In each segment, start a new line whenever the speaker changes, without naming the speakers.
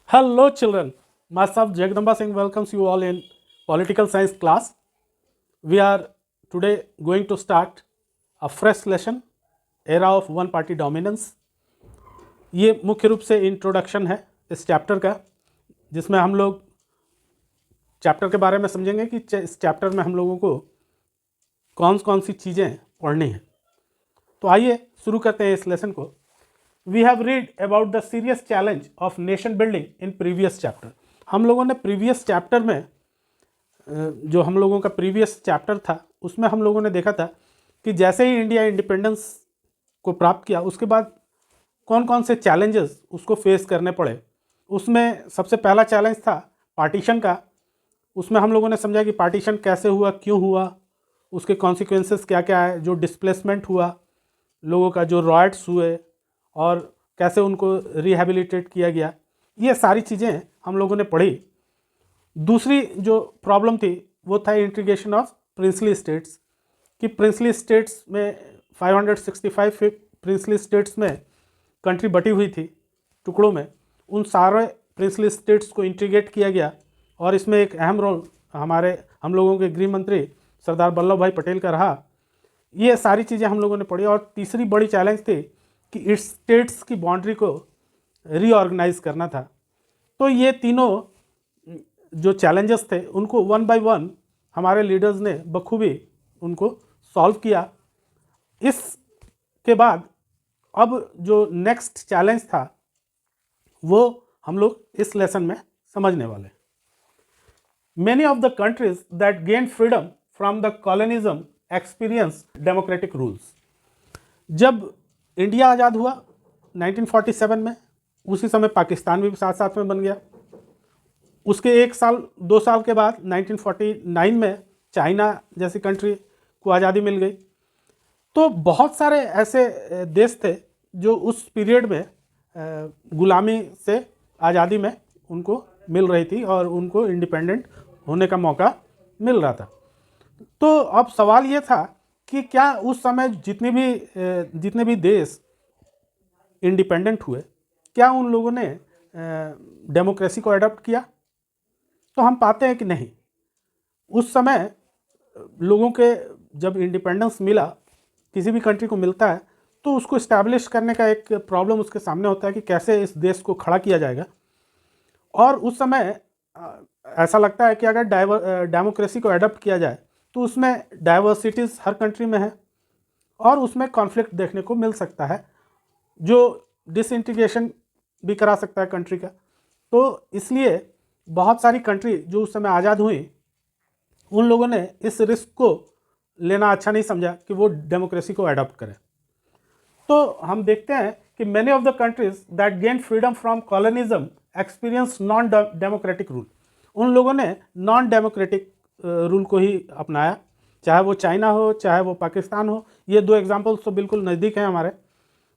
Hello children, myself Jagdamba Singh welcomes you all in political science class. We are today going to start a fresh lesson, era of one party dominance. ये मुख्य रूप से introduction है इस chapter का, जिसमें हम लोग चैप्टर के बारे में समझेंगे कि इस चैप्टर में हम लोगों को कौन कौन सी चीज़ें पढ़नी हैं। तो आइए शुरू करते हैं इस लेसन को। We have read about the serious challenge of nation building in previous chapter. हम लोगों ने प्रीवियस चैप्टर में जो हम लोगों का प्रीवियस चैप्टर था उसमें हम लोगों ने देखा था कि जैसे ही इंडिया इंडिपेंडेंस को प्राप्त किया उसके बाद कौन कौन से चैलेंजेस उसको फेस करने पड़े। उसमें सबसे पहला चैलेंज था पार्टीशन का। उसमें हम लोगों ने समझा कि पार्टीशन कैसे हुआ, क्यों हुआ, उसके कॉन्सिक्वेंसेस क्या क्या है, जो डिस्प्लेसमेंट हुआ लोगों का, जो रॉयट्स हुए और कैसे उनको रिहेबिलिटेट किया गया, ये सारी चीज़ें हम लोगों ने पढ़ी। दूसरी जो प्रॉब्लम थी वो था इंटीग्रेशन ऑफ प्रिंसली स्टेट्स, कि प्रिंसली स्टेट्स में 565 प्रिंसली स्टेट्स में कंट्री बटी हुई थी टुकड़ों में। उन सारे प्रिंसली स्टेट्स को इंटीग्रेट किया गया और इसमें एक अहम रोल हम लोगों के गृह मंत्री सरदार वल्लभ भाई पटेल का रहा। ये सारी चीज़ें हम लोगों ने पढ़ी। और तीसरी बड़ी चैलेंज थी कि इस स्टेट्स की बाउंड्री को रीऑर्गेनाइज करना था। तो ये तीनों जो चैलेंजेस थे उनको वन बाय वन हमारे लीडर्स ने बखूबी उनको सॉल्व किया। इसके बाद अब जो नेक्स्ट चैलेंज था वो हम लोग इस लेसन में समझने वाले। Many of the countries that gained freedom from the colonialism experience democratic rules. जब इंडिया आज़ाद हुआ 1947 में, उसी समय पाकिस्तान भी साथ साथ में बन गया। उसके 1-2 साल के बाद 1949 में चाइना जैसी कंट्री को आज़ादी मिल गई। तो बहुत सारे ऐसे देश थे जो उस पीरियड में गुलामी से आज़ादी में उनको मिल रही थी और उनको इंडिपेंडेंट होने का मौका मिल रहा था। तो अब सवाल ये था कि क्या उस समय जितने भी देश इंडिपेंडेंट हुए, क्या उन लोगों ने डेमोक्रेसी को अडॉप्ट किया? तो हम पाते हैं कि नहीं। उस समय लोगों के जब इंडिपेंडेंस मिला, किसी भी कंट्री को मिलता है तो उसको इस्टेब्लिश करने का एक प्रॉब्लम उसके सामने होता है कि कैसे इस देश को खड़ा किया जाएगा। और उस समय ऐसा लगता है कि अगर डेमोक्रेसी को अडॉप्ट किया जाए तो उसमें डाइवर्सिटीज़ हर कंट्री में है और उसमें कॉन्फ्लिक्ट देखने को मिल सकता है जो डिसइंटीग्रेशन भी करा सकता है कंट्री का। तो इसलिए बहुत सारी कंट्री जो उस समय आज़ाद हुई, उन लोगों ने इस रिस्क को लेना अच्छा नहीं समझा कि वो डेमोक्रेसी को अडॉप्ट करें। तो हम देखते हैं कि many of the countries that gain freedom from colonialism experience non democratic rule. उन लोगों ने नॉन डेमोक्रेटिक रूल को ही अपनाया, चाहे वो चाइना हो चाहे वो पाकिस्तान हो। ये 2 एग्जाम्पल्स तो बिल्कुल नज़दीक हैं हमारे,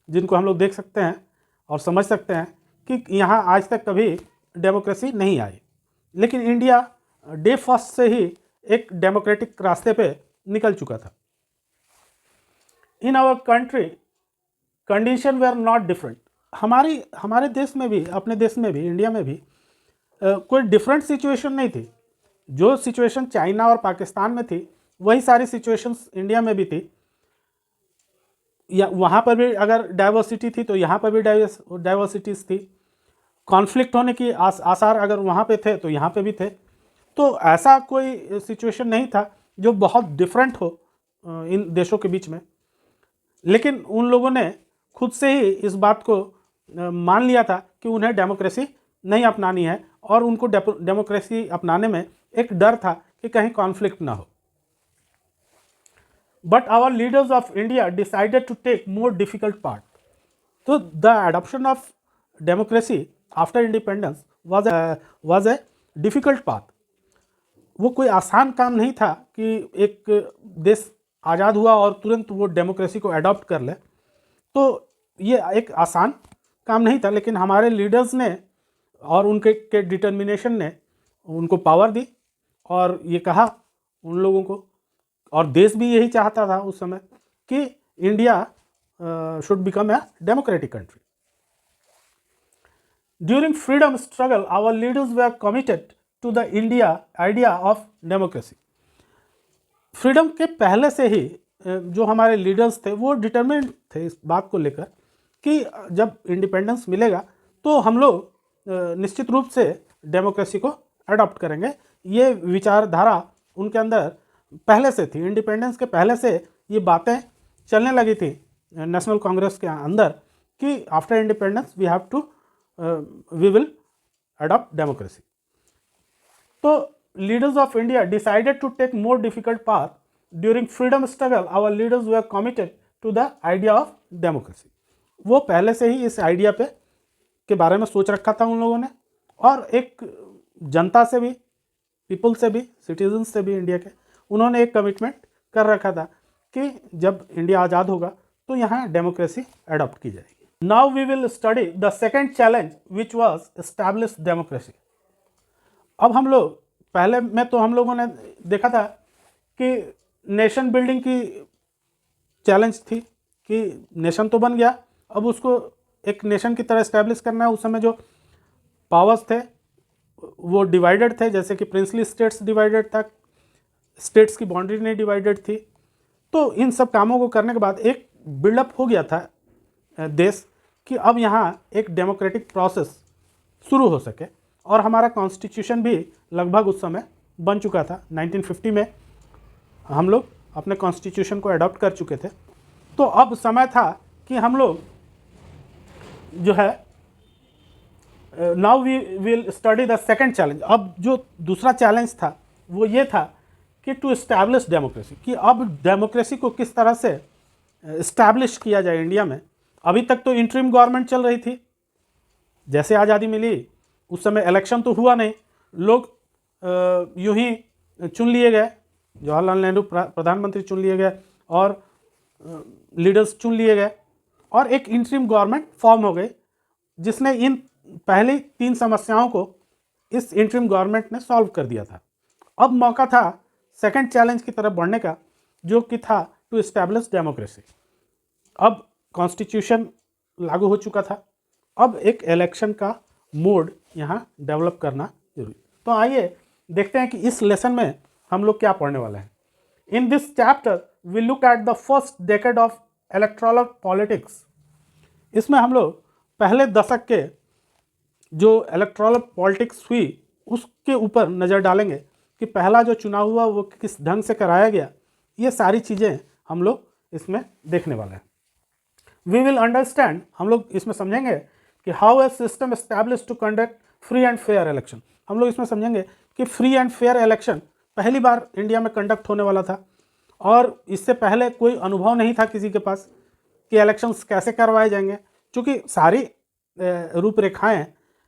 जिनको हम लोग देख सकते हैं और समझ सकते हैं कि यहाँ आज तक कभी डेमोक्रेसी नहीं आई, लेकिन इंडिया डे फर्स्ट से ही एक डेमोक्रेटिक रास्ते पे निकल चुका था। In our country condition were not different. हमारे देश में भी, अपने देश में भी, इंडिया में भी कोई डिफरेंट सिचुएशन नहीं थी। जो सिचुएशन चाइना और पाकिस्तान में थी वही सारी सिचुएशंस इंडिया में भी थी। या वहाँ पर भी अगर डाइवर्सिटी थी तो यहाँ पर भी डाइवर्सिटीज़ थी। कॉन्फ्लिक्ट होने की आसार अगर वहाँ पे थे तो यहाँ पे भी थे। तो ऐसा कोई सिचुएशन नहीं था जो बहुत डिफरेंट हो इन देशों के बीच में। लेकिन उन लोगों ने खुद से ही इस बात को मान लिया था कि उन्हें डेमोक्रेसी नहीं अपनानी है और उनको डेमोक्रेसी अपनाने में एक डर था कि कहीं कॉन्फ्लिक्ट ना हो। But our leaders of India decided to take more difficult part. तो the adoption of democracy after independence was a difficult path. वो कोई आसान काम नहीं था कि एक देश आज़ाद हुआ और तुरंत वो डेमोक्रेसी को अडॉप्ट कर ले। तो ये एक आसान काम नहीं था, लेकिन हमारे लीडर्स ने और उनके डिटर्मिनेशन ने उनको पावर दी और ये कहा उन लोगों को, और देश भी यही चाहता था उस समय कि India should become a democratic country. During freedom struggle our leaders were committed to the India idea of democracy. Freedom के पहले से ही जो हमारे लीडर्स थे वो डिटरमिन्ड थे इस बात को लेकर कि जब इंडिपेंडेंस मिलेगा तो हम लोग निश्चित रूप से डेमोक्रेसी को अडॉप्ट करेंगे। ये विचारधारा उनके अंदर पहले से थी, इंडिपेंडेंस के पहले से ये बातें चलने लगी थी नेशनल कांग्रेस के अंदर कि after independence we will adopt democracy. तो leaders of India decided to take more difficult path during freedom struggle our leaders were committed to the idea of democracy. वो पहले से ही इस आइडिया पे के बारे में सोच रखा था उन लोगों ने, और एक जनता से भी, पीपल से भी, सिटीजन से भी इंडिया के, उन्होंने एक कमिटमेंट कर रखा था कि जब इंडिया आज़ाद होगा तो यहाँ डेमोक्रेसी अडॉप्ट की जाएगी। Now we will study the second challenge which was establish democracy. अब हम लोग पहले में तो हम लोगों ने देखा था कि नेशन बिल्डिंग की चैलेंज थी कि नेशन तो बन गया, अब उसको एक नेशन की तरह एस्टैब्लिश करना है। उस समय जो पावर्स थे वो डिवाइडेड थे, जैसे कि प्रिंसली स्टेट्स डिवाइडेड था, स्टेट्स की बाउंड्री नहीं डिवाइडेड थी। तो इन सब कामों को करने के बाद एक बिल्डअप हो गया था देश कि अब यहाँ एक डेमोक्रेटिक प्रोसेस शुरू हो सके, और हमारा कॉन्स्टिट्यूशन भी लगभग उस समय बन चुका था। 1950 में हम लोग अपने कॉन्स्टिट्यूशन को अडॉप्ट कर चुके थे। तो अब समय था कि हम लोग जो है now we will study the second challenge. अब जो दूसरा चैलेंज था वो ये था कि टू इस्टेब्लिश डेमोक्रेसी, कि अब डेमोक्रेसी को किस तरह से इस्टेब्लिश किया जाए इंडिया में। अभी तक तो इंटरिम गवर्नमेंट चल रही थी, जैसे आज़ादी मिली उस समय इलेक्शन तो हुआ नहीं, लोग यूं ही चुन लिए गए, जवाहरलाल नेहरू प्रधानमंत्री चुन लिए गए और लीडर्स चुन लिए गए, और एक इंटरिम गवर्नमेंट फॉर्म हो गई जिसने इन पहली 3 समस्याओं को इस इंटरिम गवर्नमेंट ने सॉल्व कर दिया था। अब मौका था सेकंड चैलेंज की तरफ बढ़ने का, जो कि था टू इस्टेब्लिश डेमोक्रेसी। अब कॉन्स्टिट्यूशन लागू हो चुका था, अब एक इलेक्शन का मोड यहाँ डेवलप करना जरूरी। तो आइए देखते हैं कि इस लेसन में हम लोग क्या पढ़ने वाले हैं। In this chapter we look at the first decade of electoral politics. इसमें हम लोग पहले दशक के जो इलेक्टोरल पॉलिटिक्स हुई उसके ऊपर नज़र डालेंगे कि पहला जो चुनाव हुआ वो किस ढंग से कराया गया। ये सारी चीज़ें हम लोग इसमें देखने वाले हैं। वी विल अंडरस्टैंड, हम लोग इसमें समझेंगे कि how a system establish to conduct free and fair election. हम लोग इसमें समझेंगे कि फ्री एंड फेयर इलेक्शन पहली बार इंडिया में कंडक्ट होने वाला था, और इससे पहले कोई अनुभव नहीं था किसी के पास कि इलेक्शंस कैसे करवाए जाएंगे, क्योंकि सारी रूपरेखाएं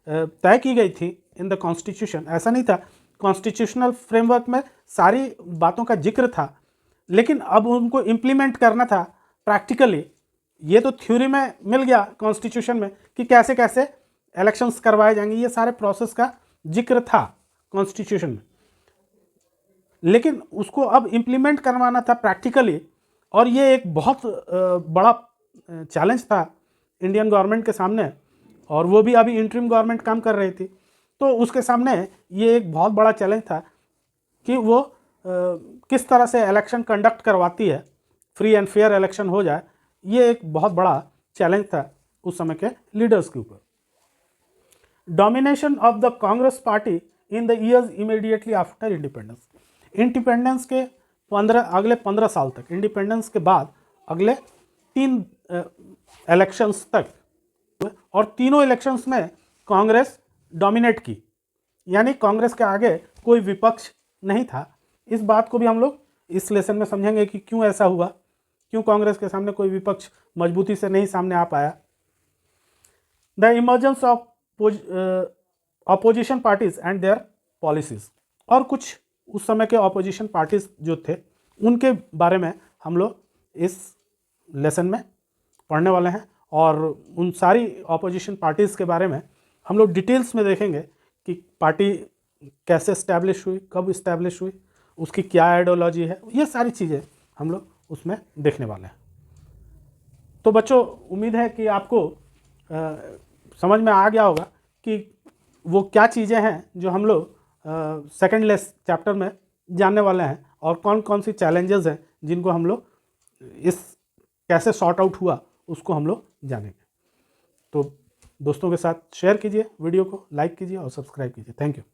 तय की गई थी इन द कॉन्स्टिट्यूशन। ऐसा नहीं था, कॉन्स्टिट्यूशनल फ्रेमवर्क में सारी बातों का जिक्र था, लेकिन अब उनको इम्प्लीमेंट करना था प्रैक्टिकली। ये तो थ्योरी में मिल गया कॉन्स्टिट्यूशन में कि कैसे कैसे इलेक्शंस करवाए जाएंगे, ये सारे प्रोसेस का जिक्र था कॉन्स्टिट्यूशन में, लेकिन उसको अब इम्प्लीमेंट करवाना था प्रैक्टिकली। और ये एक बहुत बड़ा चैलेंज था इंडियन गवर्नमेंट के सामने, और वो भी अभी इंटरिम गवर्नमेंट काम कर रही थी। तो उसके सामने ये एक बहुत बड़ा चैलेंज था कि वो किस तरह से इलेक्शन कंडक्ट करवाती है, फ्री एंड फेयर इलेक्शन हो जाए। ये एक बहुत बड़ा चैलेंज था उस समय के लीडर्स के ऊपर। Domination of the Congress party in the years immediately after independence. Independence के अगले 15 साल तक, इंडिपेंडेंस के बाद अगले 3 इलेक्शंस तक, और तीनों इलेक्शंस में कांग्रेस डोमिनेट की, यानी कांग्रेस के आगे कोई विपक्ष नहीं था। इस बात को भी हम लोग इस लेसन में समझेंगे कि क्यों ऐसा हुआ, क्यों कांग्रेस के सामने कोई विपक्ष मजबूती से नहीं सामने आ पाया। The emergence of opposition parties and there policies, और कुछ उस समय के अपोजिशन पार्टीज जो थे उनके बारे में हम लोग इस लेसन में पढ़ने वाले हैं, और उन सारी अपोजिशन पार्टीज़ के बारे में हम लोग डिटेल्स में देखेंगे कि पार्टी कैसे इस्टेब्लिश हुई, कब इस्टेब्लिश हुई, उसकी क्या आइडियोलॉजी है, ये सारी चीज़ें हम लोग उसमें देखने वाले हैं। तो बच्चों, उम्मीद है कि आपको समझ में आ गया होगा कि वो क्या चीज़ें हैं जो हम लोग सेकेंड लेस चैप्टर में जानने वाले हैं और कौन कौन सी चैलेंजेस हैं जिनको हम लोग इस कैसे सॉर्ट आउट हुआ उसको हम लोग जानेंगे। तो दोस्तों के साथ शेयर कीजिए, वीडियो को लाइक कीजिए और सब्सक्राइब कीजिए। Thank you.